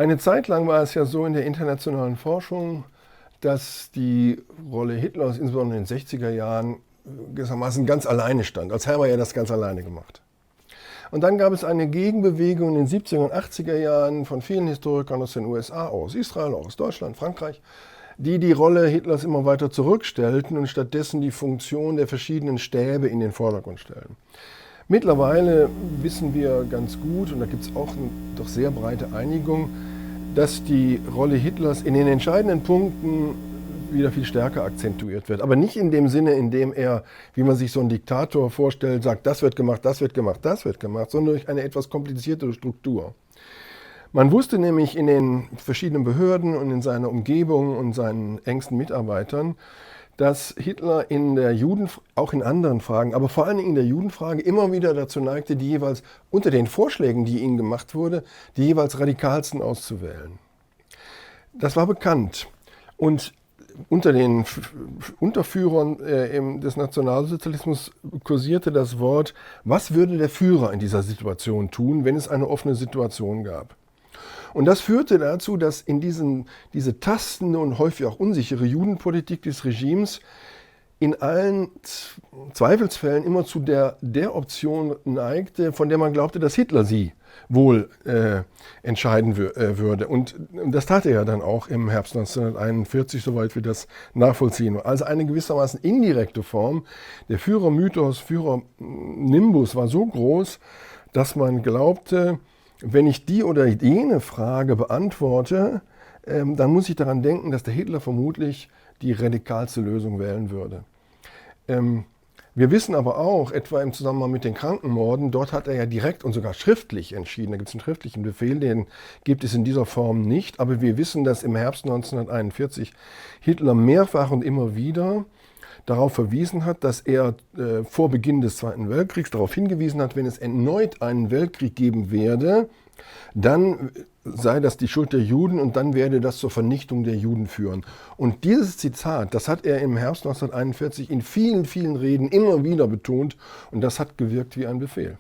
Eine Zeit lang war es ja so in der internationalen Forschung, dass die Rolle Hitlers, insbesondere in den 60er Jahren, gewissermaßen ganz alleine stand. Als Herr war er das ganz alleine gemacht. Und dann gab es eine Gegenbewegung in den 70er und 80er Jahren von vielen Historikern aus den USA, aus Israel, aus Deutschland, Frankreich, die die Rolle Hitlers immer weiter zurückstellten und stattdessen die Funktion der verschiedenen Stäbe in den Vordergrund stellen. Mittlerweile wissen wir ganz gut, und da gibt es auch eine doch sehr breite Einigung, dass die Rolle Hitlers in den entscheidenden Punkten wieder viel stärker akzentuiert wird. Aber nicht in dem Sinne, in dem er, wie man sich so einen Diktator vorstellt, sagt, das wird gemacht, das wird gemacht, das wird gemacht, sondern durch eine etwas kompliziertere Struktur. Man wusste nämlich in den verschiedenen Behörden und in seiner Umgebung und seinen engsten Mitarbeitern, dass Hitler in der auch in anderen Fragen, aber vor allen Dingen in der Judenfrage immer wieder dazu neigte, die jeweils unter den Vorschlägen, die ihnen gemacht wurde, die jeweils radikalsten auszuwählen. Das war bekannt. Und unter den Unterführern des Nationalsozialismus kursierte das Wort, was würde der Führer in dieser Situation tun, wenn es eine offene Situation gab? Und das führte dazu, dass in diese tastende und häufig auch unsichere Judenpolitik des Regimes in allen Zweifelsfällen immer zu der Option neigte, von der man glaubte, dass Hitler sie wohl entscheiden würde. Und das tat er ja dann auch im Herbst 1941, soweit wir das nachvollziehen. Also eine gewissermaßen indirekte Form. Der Führermythos, Führernimbus war so groß, dass man glaubte, wenn ich die oder jene Frage beantworte, dann muss ich daran denken, dass der Hitler vermutlich die radikalste Lösung wählen würde. Wir wissen aber auch, etwa im Zusammenhang mit den Krankenmorden, dort hat er ja direkt und sogar schriftlich entschieden. Da gibt es einen schriftlichen Befehl, den gibt es in dieser Form nicht. Aber wir wissen, dass im Herbst 1941 Hitler mehrfach und immer wieder darauf verwiesen hat, dass er vor Beginn des Zweiten Weltkriegs darauf hingewiesen hat, wenn es erneut einen Weltkrieg geben werde, dann sei das die Schuld der Juden und dann werde das zur Vernichtung der Juden führen. Und dieses Zitat, das hat er im Herbst 1941 in vielen, vielen Reden immer wieder betont und das hat gewirkt wie ein Befehl.